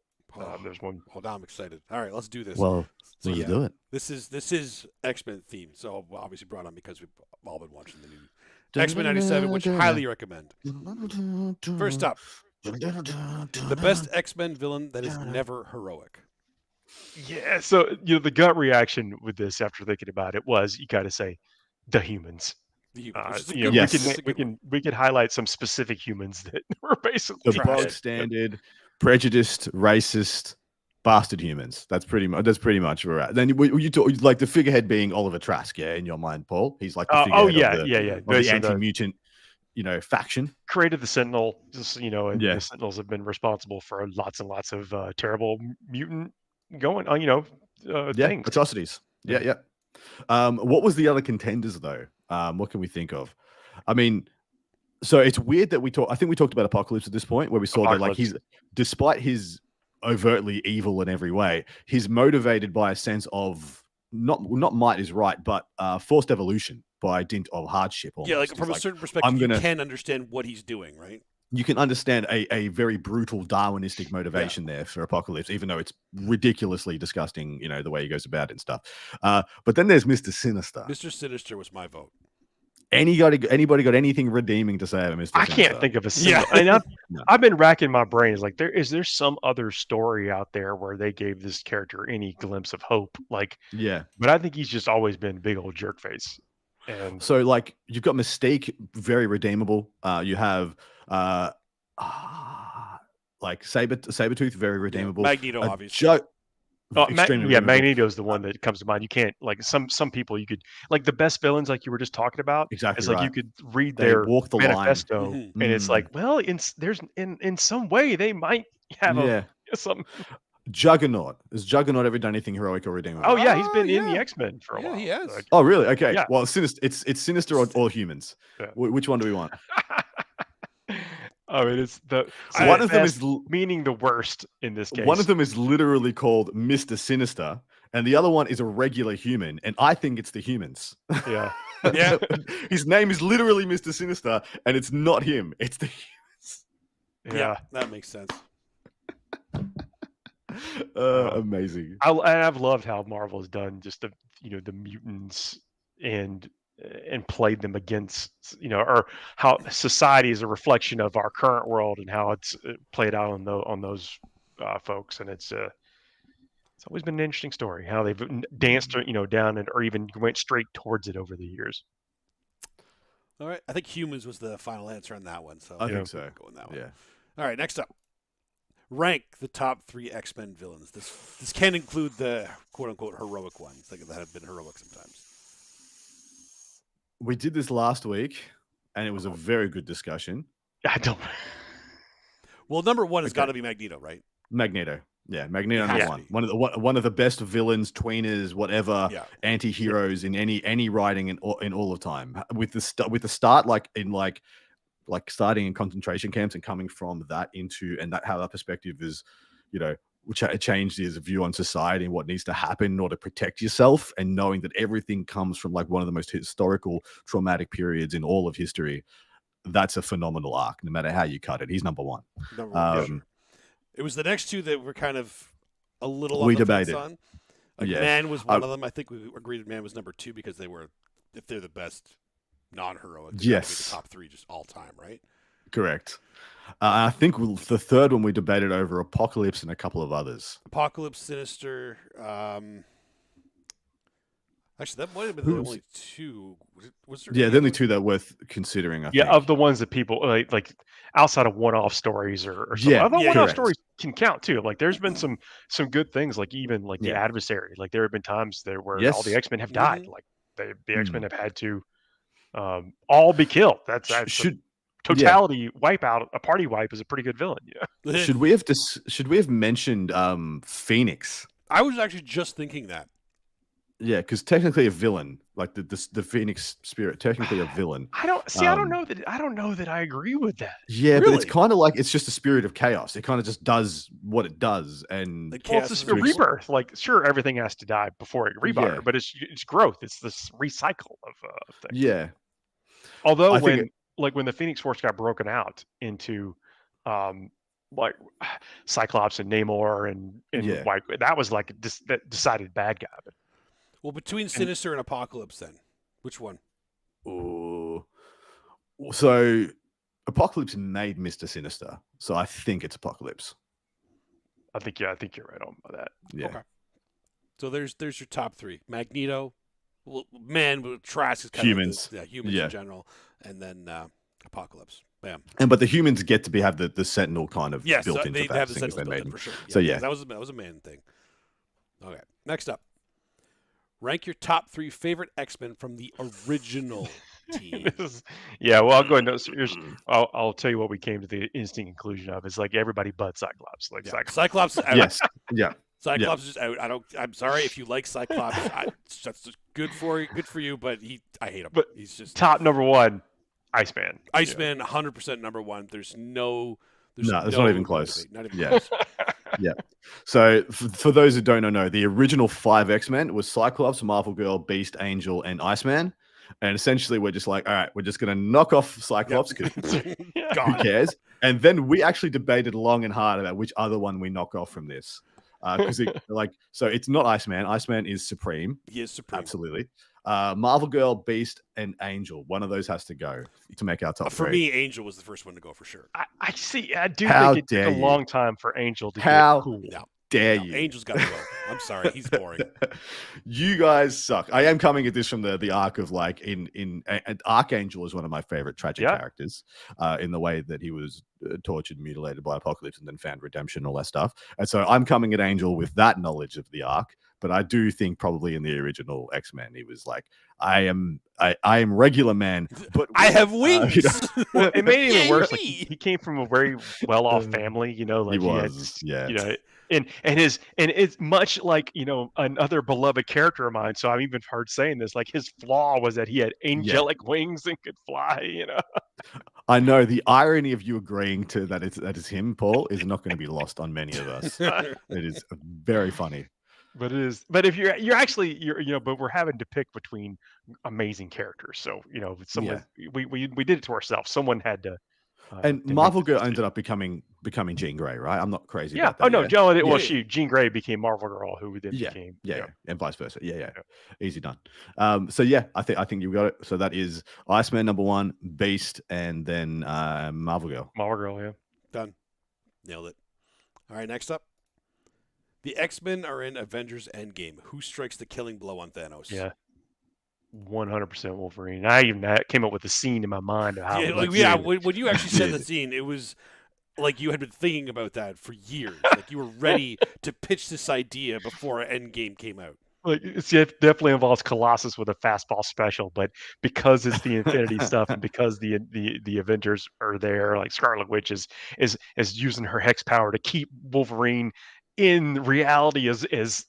There's one. Hold on, I'm excited. All right, let's do this. Well, let's do it. This is X-Men themed, so obviously brought on because we've all been watching the new X-Men 97, which I highly recommend. First up, the best X-Men villain that is never heroic. Yeah, so the gut reaction with this after thinking about it was you got to say the humans. We could highlight some specific humans that were basically the bog standard, prejudiced, racist, bastard humans. That's pretty much where we're at. Then you talk like the figurehead being Oliver Trask, in your mind, Paul. He's like the figurehead of the anti-mutant, faction. Created the Sentinel, and the Sentinels have been responsible for lots and lots of terrible mutant things. Atrocities. Yeah. What was the other contenders though? What can we think of? I mean, so it's weird that I think we talked about Apocalypse at this point, where we saw that like despite his overtly evil in every way, he's motivated by a sense of not might is right, but forced evolution by dint of hardship. Almost. Yeah, like from a certain perspective, you can understand what he's doing, right? You can understand a very brutal Darwinistic motivation there for Apocalypse, even though it's ridiculously disgusting, the way he goes about it and stuff. But then there's Mr. Sinister. Mr. Sinister was my vote. Anybody got anything redeeming to say about Mr. Sinister? I can't think of a single. Yeah. I've been racking my brains. Like, is there some other story out there where they gave this character any glimpse of hope? Like, yeah. But I think he's just always been a big old jerk face. And so, like, you've got Mystique, very redeemable. You have like Sabretooth, very redeemable. Magneto, obviously. Magneto's the one that comes to mind. You can't like some people you could like the best villains like you were just talking about. Exactly, it's like you could read their walk the manifesto, line. And it's like, well, in some way they might have some. Juggernaut. Has Juggernaut ever done anything heroic or redeemable? Oh yeah, he's been in the X-Men for a while. He has. Oh really? Okay. Yeah. Well, it's Sinister or humans. Yeah. Which one do we want? I mean, it's one of them is meaning the worst in this case. One of them is literally called Mr. Sinister, and the other one is a regular human, and I think it's the humans. Yeah. Yeah. His name is literally Mr. Sinister, and it's not him. It's the humans. Yeah, that makes sense. Amazing. I've loved how Marvel has done just the mutants and played them against, or how society is a reflection of our current world and how it's played out on those folks. And it's always been an interesting story how they've danced, down or even went straight towards it over the years. All right. I think humans was the final answer on that one. So I think so. Go with that one. Yeah. All right. Next up. Rank the top 3 X-Men villains. This can include the quote-unquote heroic ones that have been heroic sometimes. We did this last week, and it was a very good discussion. I don't. Well, number 1 has got to be Magneto, right? Magneto. Yeah, Magneto It has number to one. be. One of the best villains, tweeners, whatever, Yeah. anti-heroes in any writing in all of time. With the start like starting in concentration camps and coming from that into and that how that perspective is, which changed his view on society and what needs to happen in order to protect yourself, and knowing that everything comes from like one of the most historical traumatic periods in all of history. That's a phenomenal arc, no matter how you cut it. He's number one. Number one, sure. It was the next two that were kind of a little on We the fence debated. on. Like Yes. Man was one of them. I think we agreed Man was number two because if they're the best non-heroic, they're gonna be the top three just all time, right? Correct. I think the third one we debated over Apocalypse and a couple of others. Apocalypse, Sinister. Actually, that might have been the only two. Was there? Yeah, the only two that are worth considering. I think. Of the ones that people like outside of one-off stories or something. Yeah, Although one-off correct. stories can count too. Like there's been some good things, like even like the Adversary. Like there have been times there where all the X-Men have died. Like the X-Men have had to all be killed. That's totality wipeout. A party wipe is a pretty good villain. Yeah. Should we have mentioned Phoenix? I was actually just thinking that. Yeah, because technically a villain, like the Phoenix spirit, technically a villain. I don't know that I agree with that. Yeah, really? But it's kind of like it's just a spirit of chaos. It kind of just does what it does, and it's a rebirth. Like, sure, everything has to die before it rebirth, but it's growth. It's this recycle of things. Yeah. Although when the Phoenix Force got broken out into like Cyclops and Namor and White, that was like that decided bad guy. But, well, between Sinister and Apocalypse, then, which one? Oh, so Apocalypse made Mr. Sinister, so I think it's Apocalypse. I think you're right on by that. Yeah. Okay. So there's your top three: Magneto, Man, Trask is kind humans, of humans in general, and then Apocalypse. Bam. But the humans get to have the Sentinel kind of built into they that. Have the Sentinel built in for sure. So that was a Man thing. Okay. Next up. Rank your top three favorite X-Men from the original team. Well, I'll go ahead. I'll tell you what we came to the instant conclusion of. It's like everybody but Cyclops. Cyclops is out. Yes. Yeah. Cyclops is just out. I'm sorry if you like Cyclops. That's good for you, but I hate him. But he's just top number one, Iceman. Iceman, 100% number one. There's not even close. Not even close. Yeah. So for those who don't know, the original 5 X-Men was Cyclops, Marvel Girl, Beast, Angel, and Iceman. And essentially we're just like, all right, we're just going to knock off Cyclops because who cares? And then we actually debated long and hard about which other one we knock off from this. Because so it's not Iceman. Iceman is supreme. He is supreme. Absolutely. Marvel Girl, Beast, and Angel. One of those has to go to make our top 3. For me, Angel was the first one to go for sure. I see. I do think it took a long time for Angel to get cool. Dare you? Angel's got to go. I'm sorry, he's boring. You guys suck. I am coming at this from the arc of like Archangel is one of my favorite tragic characters in the way that he was tortured, mutilated by Apocalypse, and then found redemption, all that stuff. And so I'm coming at Angel with that knowledge of the arc. But I do think probably in the original X-Men, he was like, I am regular man, but I have wings. Well, it made it even worse. Like he came from a very well-off family, like he was, and it's much like another beloved character of mine. So I'm even heard saying this. Like his flaw was that he had angelic wings and could fly. I know the irony of you agreeing to that is him, Paul, is not going to be lost on many of us. It is very funny. But it is. But if you're actually but we're having to pick between amazing characters. So someone we did it to ourselves. Someone had to. And Marvel Girl ended up becoming Jean Grey, right? I'm not crazy about that. Oh no, Jean Grey became Marvel Girl, who then became and vice versa. Yeah. Easy done. So I think you got it. So that is Iceman number 1, Beast, and then Marvel Girl. Marvel Girl, yeah. Done. Nailed it. All right, next up. The X-Men are in Avengers Endgame. Who strikes the killing blow on Thanos? Yeah. 100% Wolverine. I even came up with a scene in my mind of how. When you actually said the scene, it was like you had been thinking about that for years. Like you were ready to pitch this idea before Endgame came out. Like it definitely involves Colossus with a fastball special, but because it's the Infinity stuff and because the Avengers are there, like Scarlet Witch is using her hex power to keep Wolverine in reality, as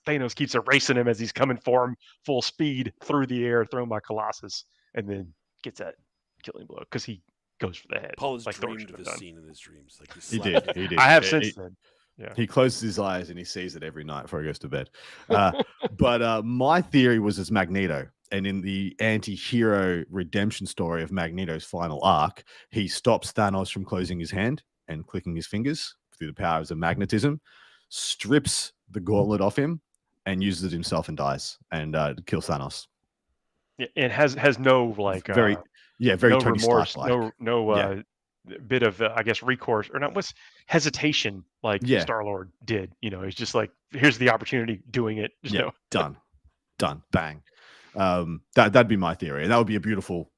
Thanos keeps erasing him as he's coming for him full speed through the air, thrown by Colossus, and then gets that killing blow because he goes for the head. Paul has like Thor dreamed should of have this done. scene in his dreams. Like He did. He did. I have Yeah, since then. Yeah. He closes his eyes and he sees it every night before he goes to bed. But my theory was as Magneto. And in the anti-hero redemption story of Magneto's final arc, he stops Thanos from closing his hand and clicking his fingers through the powers of magnetism, strips the gauntlet off him, and uses it himself and dies and kills Thanos. Yeah, it has no like very no Tony remorse, Stark-like. no bit of I guess recourse or not what's hesitation like Star-Lord did. He's just like, here's the opportunity, doing it. Done, bang. That'd be my theory, and that would be a beautiful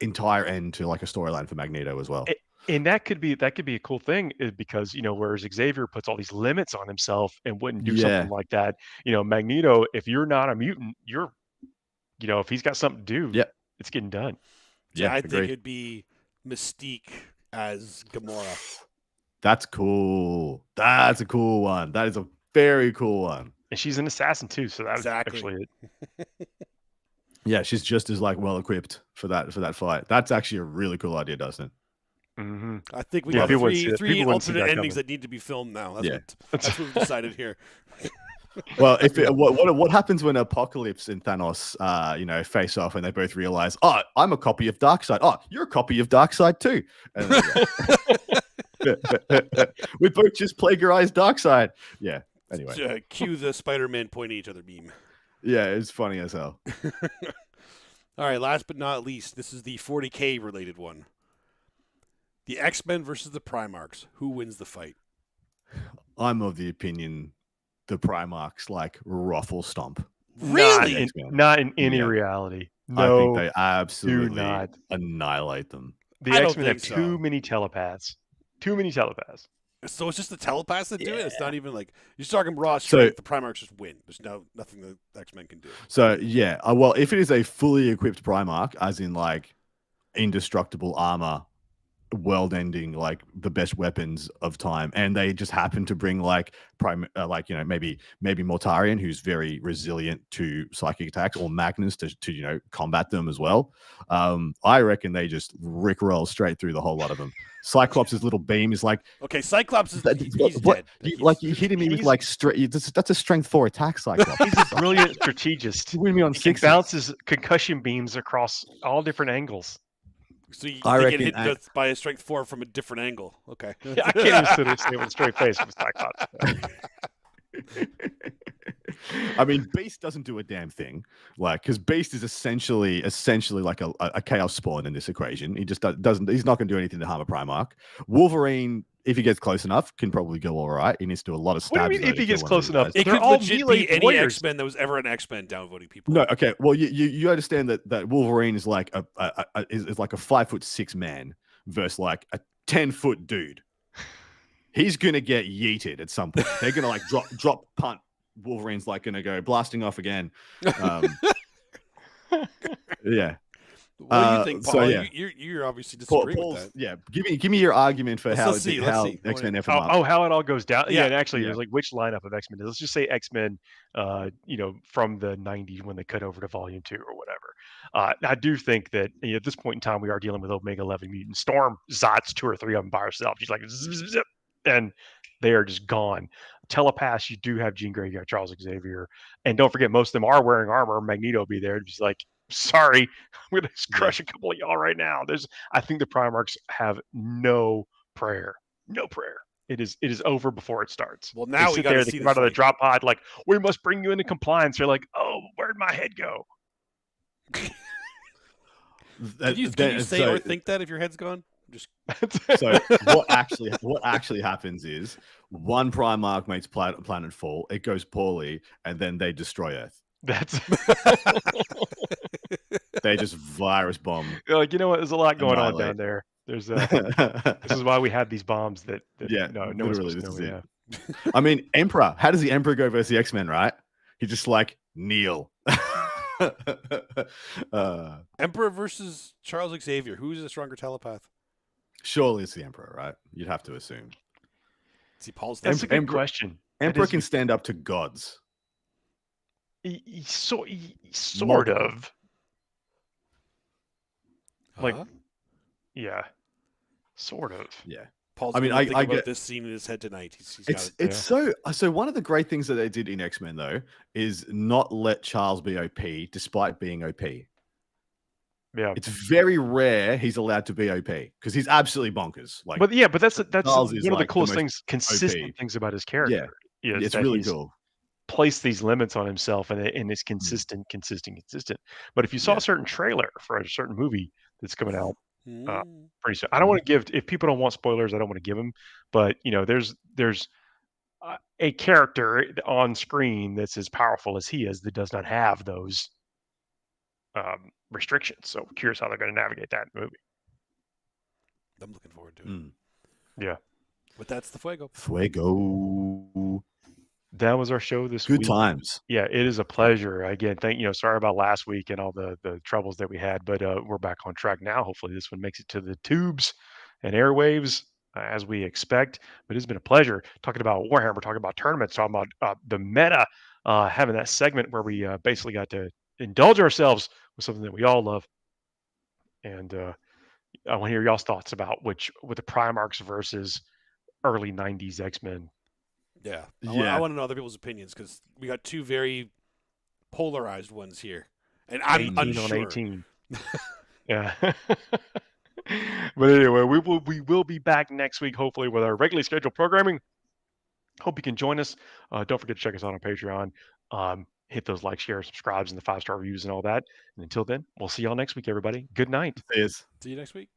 entire end to like a storyline for Magneto as well. And that could be a cool thing, because whereas Xavier puts all these limits on himself and wouldn't do something like that, Magneto, if you're not a mutant, you're, if he's got something to do, it's getting done. Yeah, I think it'd be Mystique as Gamora. That's cool. That's a cool one. That is a very cool one. And she's an assassin too, so that's actually it. Yeah, she's just as like well equipped for that fight. That's actually a really cool idea, Dustin. Mm-hmm. I think we got three alternate endings that need to be filmed now. That's what we've decided here. Well, what happens when Apocalypse and Thanos, face off and they both realize, oh, I'm a copy of Darkseid. Oh, you're a copy of Darkseid too. And we both just plagiarized Darkseid. Yeah. Anyway, cue the Spider-Man pointing each other beam. Yeah, it's funny as hell. All right, last but not least, this is the 40K related one. The X-Men versus the Primarchs. Who wins the fight? I'm of the opinion the Primarchs like ruffle stomp. Really? Not in any reality. No, I think they absolutely do not annihilate them. The X-Men have too many telepaths. So it's just the telepaths that do it? It's not even like you're talking raw strength. The Primarchs just win. There's nothing the X-Men can do. So yeah, well, if it is a fully equipped Primarch, as in like indestructible armor, world-ending, like the best weapons of time, and they just happen to bring like maybe Mortarion, who's very resilient to psychic attacks, or Magnus to combat them as well. I reckon they just rickroll straight through the whole lot of them. Cyclops' little beam is like, okay, Cyclops is he's what? dead. You hitting me with like that's a strength 4 attack, Cyclops. He's a brilliant strategist. You win me on he bounces concussion beams across all different angles. So you get hit by a strength 4 from a different angle. Okay. Yeah, I can't even sit there with a straight face from Cyclops. I mean, Beast doesn't do a damn thing, like, because Beast is essentially like a chaos spawn in this equation. He just doesn't. He's not going to do anything to harm a Primarch. Wolverine, if he gets close enough, can probably go all right. He needs to do a lot of stabs. What do you mean if he gets close enough? It could legit be any X-Men that was ever an X-Men downvoting people. No, okay. Well, you understand that Wolverine is like is like a 5'6" man versus like a 10-foot dude. He's gonna get yeeted at some point. They're gonna like drop punt. Wolverine's like gonna go blasting off again. Yeah. What do you think, Paul? So, yeah. You're obviously disagreeing with that. Yeah, give me your argument for how X-Men F them up. Oh, how it all goes down. Yeah, and actually, yeah. There's like which lineup of X-Men. Let's just say X-Men, from the '90s when they cut over to Volume 2 or whatever. I do think that at this point in time we are dealing with Omega 11 mutants. Storm zots 2 or 3 of them by herself. She's like zip, zip, zip, and they are just gone. Telepaths, you do have Jean Grey, you got Charles Xavier, and don't forget most of them are wearing armor. Magneto will be there, just like, sorry, I'm gonna crush a couple of y'all right now. I think the Primarchs have no prayer. It is over before it starts. Well, now we got to see they come out of the drop pod like, we must bring you into compliance. They're like, oh, where'd my head go? Can you say or think that if your head's gone? So what actually happens is one Primarch makes planet fall, it goes poorly, and then they destroy Earth. They just virus bomb. You're like, you know what? There's a lot going on down there. There's this is why we have these bombs that no literally this is it. I mean, Emperor. How does the Emperor go versus the X-Men? Right? He just like kneel. Emperor versus Charles Xavier. Who's a stronger telepath? Surely it's the Emperor, right? You'd have to assume. See, Paul's that's a good question. Emperor is- can stand up to gods. Sort Multiple. of. Like, Huh? yeah, sort of. Yeah. Paul's I mean, going to think I about get this scene in his head tonight. He's got it's so one of the great things that they did in X-Men though is not let Charles be OP despite being OP. Yeah. It's very rare he's allowed to be OP because he's absolutely bonkers. Like, But that's Charles one is of the like coolest most things, consistent things about his character. Yeah, Is it's that really he's cool. placed these limits on himself and is consistent. But if you saw Yeah. a certain trailer for a certain movie that's coming out Mm. pretty soon, I don't want to give, if people don't want spoilers, I don't want to give them. But there's a character on screen that's as powerful as he is that does not have those restrictions. So curious how they're going to navigate that in the movie. I'm looking forward to it. Mm. Yeah. But that's the Fuego. Fuego. That was our show this Good week. times. Yeah, it is a pleasure. Again, sorry about last week and all the troubles that we had, but we're back on track now. Hopefully this one makes it to the tubes and airwaves as we expect. But it's been a pleasure talking about Warhammer, talking about tournaments, talking about the meta, having that segment where we basically got to indulge ourselves with something that we all love. And I want to hear y'all's thoughts about with the Primarchs versus early 90s X-Men. Yeah. Yeah. I want to know other people's opinions because we got two very polarized ones here. And I'm 18 unsure. on 18. Yeah. But anyway, we will be back next week, hopefully, with our regularly scheduled programming. Hope you can join us. Don't forget to check us out on Patreon. Hit those like, share, subscribes, and the 5-star reviews and all that. And until then, we'll see y'all next week, everybody. Good night. Cheers. See you next week.